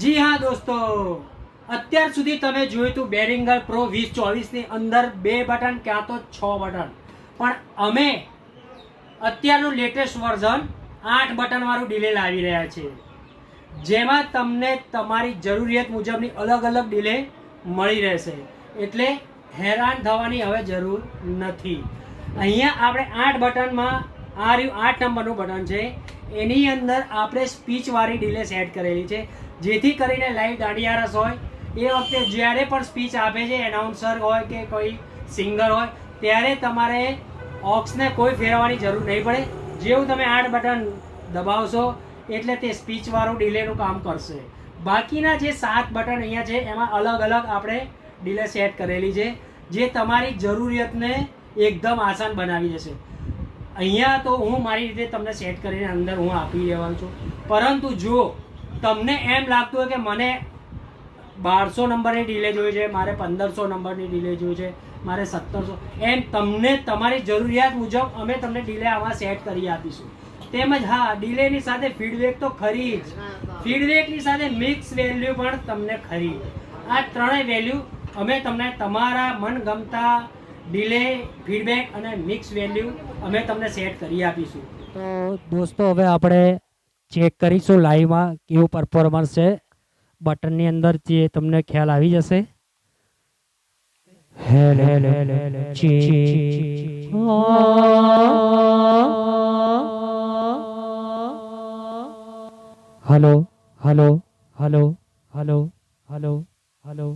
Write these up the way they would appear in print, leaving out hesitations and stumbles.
જી હા દોસ્તો, અત્યાર સુધી તમે જોયું હતું બેરિંગર પ્રો 2024 ની અંદર 2 બટન ક્યાં તો 6 બટન, પણ અમે અત્યારનું લેટેસ્ટ વર્ઝન 8 બટન વાળું ડિલે લાવી રહ્યા છે, જેમાં તમને તમારી જરૂરિયાત મુજબની અલગ અલગ ડિલે મળી રહેશે. એટલે હેરાન થવાની હવે જરૂર નથી. અહીંયા આપણે 8 બટનમાં આ રહ્યું 8 નંબરનું બટન છે, એની અંદર આપણે સ્પીચવાળી ડિલે સેટ કરેલી છે, જેથી કરીને લાઈવ દાંડિયારસ હોય એ વખતે જ્યારે પણ સ્પીચ આપે છે, એનાઉન્સર હોય કે કોઈ સિંગર હોય, ત્યારે તમારે ઓક્સને કોઈ ફેરવવાની જરૂર નહીં પડે. જેવું તમે 8 બટન દબાવશો એટલે તે સ્પીચવાળું ડિલેનું કામ કરશે. બાકીના જે 7 બટન અહીંયા છે એમાં અલગ અલગ આપણે ડિલે સેટ કરેલી છે, જે તમારી જરૂરિયાતને એકદમ આસાન બનાવી દેશે. અહીંયા તો હું મારી રીતે તમને સેટ કરીને અંદર હું આપી દેવાનું છું, પરંતુ જો તમને એમ લાગતું હોય કે મને 1200 નંબરની ડિલે જોઈએ છે, મારે 1500 નંબરની ડિલે જોઈએ છે, મારે 1700, એમ તમને તમારી જરૂરિયાત મુજબ અમે તમને ડિલે આમાં સેટ કરી આપીશું. તેમજ હા, ડિલેની સાથે ફીડબેક તો ખરી જ, ફીડબેકની સાથે મિક્સ વેલ્યુ પણ તમને ખરી. આ ત્રણેય વેલ્યુ અમે તમને તમારા મનગમતા ડિલે, ફીડબેક અને મિક્સ વેલ્યુ અમે તમને સેટ કરી આપીશું. તો દોસ્તો, હવે આપણે ચેક કરીશું લાઈવમાં કેવું પરફોર્મન્સ છે. બટનની અંદર જે તમને ખ્યાલ આવી જશે. Hello hello hello hello hello hello.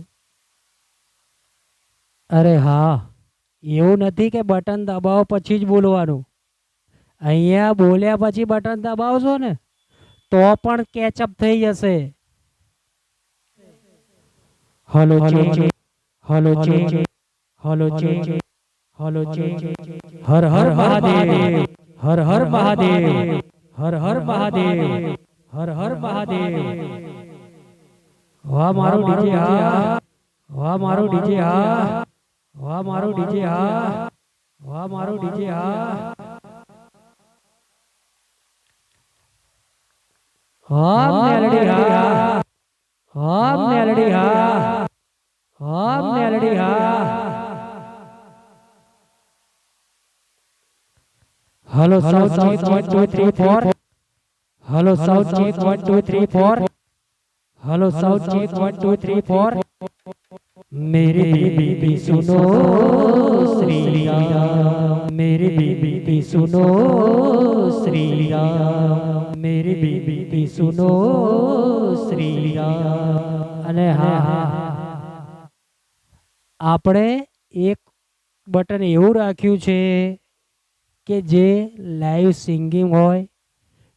અરે હા, એવું નથી કે બટન દબાવો પછી જ બોલવાનું. અહીંયા બોલ્યા પછી બટન દબાવશો ને તો પણ કેચઅપ થઈ જશે. Hello check, hello check, hello check, hello check. Har Har Mahadev, Har Har Mahadev, Har Har Mahadev, Har Har Mahadev. વાહ મારું ડીજે હા, વાહ મારું ડીજે હા, વાહ મારું ડીજે હા, વાહ મારું ડીજે હા. હા મેલડી હા, હા મેલડી હા, હા મેલડી હા. Hello south check 1 2 3 4. Hello south check 1 2 3 4. Hello south check 1 2 3 4. मेरी बीबी सुनो श्री राम, मेरी बीबी सुनो श्री राम, मेरी बीबी सुनो श्री राम. અને હા હા, આપણે એક બટન એવું રાખ્યું છે કે જે લાઈવ સિંગિંગ હોય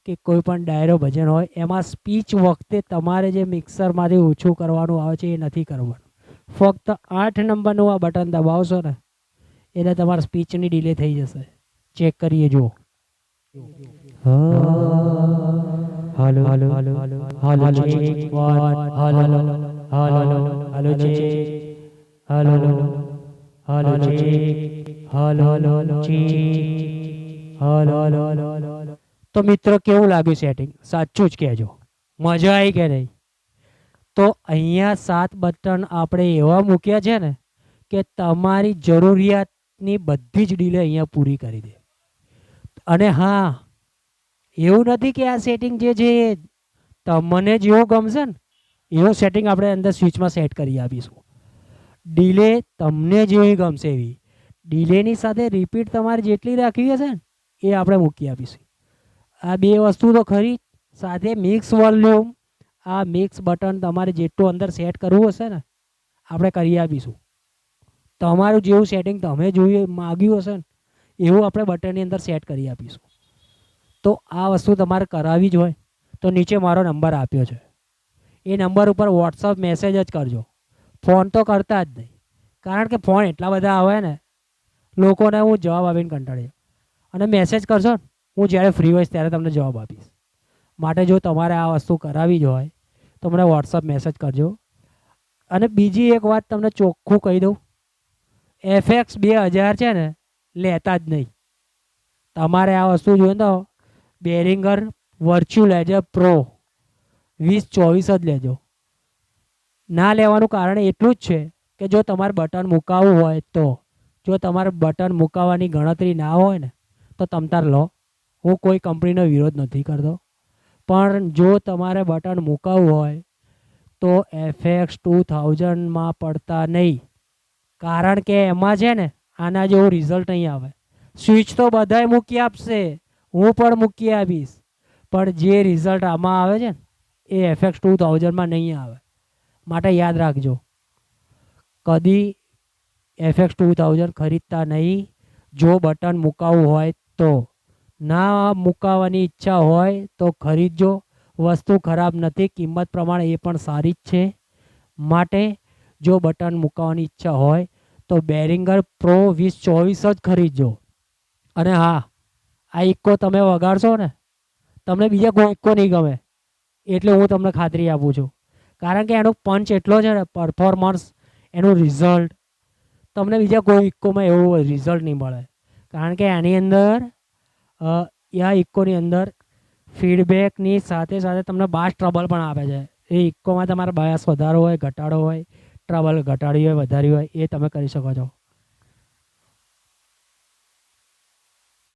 કે કોઈ પણ ડાયરો ભજન હોય, એમાં સ્પીચ વખતે તમારે જે મિક્સરમાંથી ઓછું કરવાનું આવે છે એ નથી કરવાનું. ફક્ત 8 નંબરનું આ બટન દબાવશો ને એટલે તમારા સ્પીચની ડિલે થઈ જશે. ચેક કરીએ જુઓ. હાલો હાલો હાલો હાલો ચેક 1, હાલો હાલો હાલો ચેક, હાલો હાલો ચેક, હાલો હાલો ચેક, હાલો હાલો. તો મિત્રો, કેવું લાગ્યું સેટિંગ? સાચું જ કહેજો, મજા આવી કે નહીં? તો અહીંયા 7 બટન આપણે એવા મૂક્યા છે ને કે તમારી જરૂરિયાતની બધી જ ડિલે અહીંયા પૂરી કરી દે. અને હા, એવું નથી કે આ સેટિંગ જે છે તમને જેવું ગમશે ને એવું સેટિંગ આપણે અંદર સ્વિચમાં સેટ કરી આપીશું. ડિલે તમને જેવી ગમશે એવી ડિલેની સાથે રિપીટ તમારે જેટલી રાખવી હશે ને એ આપણે મૂકી આપીશું. આ બે વસ્તુ તો ખરી. સાથે મિક્સ વોલ્યુમ, આ મિક્સ બટન તમારે જેટલું અંદર સેટ કરવું હશે ને આપણે કરી આપીશું. તમારું જેવું સેટિંગ તમે જોઈએ માગ્યું હશે ને એવું આપણે બટનની અંદર સેટ કરી આપીશું. તો આ વસ્તુ તમારે કરાવવી જ હોય તો નીચે મારો નંબર આપ્યો છે, એ નંબર ઉપર વોટ્સઅપ મેસેજ જ કરજો. ફોન તો કરતા જ નહીં, કારણ કે ફોન એટલા બધા આવે ને લોકોને હું જવાબ આપીને કંટાળી. અને મેસેજ કરશો ને, હું જ્યારે ફ્રી હોઈશ ત્યારે તમને જવાબ આપીશ. માટે જો તમારે આ વસ્તુ કરાવવી જ હોય તો મને વોટ્સઅપ મેસેજ કરજો. અને બીજી એક વાત તમને ચોખ્ખું કહી દઉં, FX 2000 છે ને લેતા જ નહીં. તમારે આ વસ્તુ જોઈએ તો બેરિંગર વર્ચ્યુઅલાઇઝર પ્રો 2024 જ લેજો. ના લેવાનું કારણ એટલું જ છે કે જો તમારે બટન મુકાવવું હોય તો, જો તમારે બટન મુકાવવાની ગણતરી ના હોય ને તો તમતાર લો. હું કોઈ કંપનીનો વિરોધ નથી કરતો, પણ જો તમારે બટન મુકાવવું હોય તો FX 2000માં પડતા નહીં. કારણ કે એમાં છે ને આના જેવું રિઝલ્ટ નહીં આવે. સ્વિચ તો બધાય મૂકી આપશે, હું પણ મૂકી આપીશ, પણ જે રિઝલ્ટ આમાં આવે છે ને એ FX 2000માં નહીં આવે. માટે યાદ રાખજો, કદી FX 2000 ખરીદતા નહીં. જો બટન મુકાવવું હોય તો, ના મુકાવવાની ઈચ્છા હોય તો ખરીદજો. વસ્તુ ખરાબ નથી, કિંમત પ્રમાણે એ પણ સારી જ છે. માટે જો બટન મુકાવવાની ઈચ્છા હોય તો બેરિંગર પ્રો 2024 જ ખરીદજો. અને હા, આ ઇક્કો તમે વગાડશો ને તમને બીજા કોઈ ઇક્કો નહીં ગમે, એટલે હું તમને ખાતરી આપું છું. કારણ કે એનો પંચ એટલો છે ને, પરફોર્મન્સ, એનું રિઝલ્ટ તમને બીજા કોઈ ઇક્કોમાં એવું રિઝલ્ટ નહીં મળે. કારણ કે એની અંદર આ ઇક્કોની અંદર ફીડબેકની સાથે સાથે તમને બાસ ટ્રબલ પણ આપે છે. એ ઇક્કોમાં તમારે બાયસ વધારો હોય, ઘટાડો હોય, ટ્રબલ ઘટાડી હોય, વધારી હોય, એ તમે કરી શકો છો.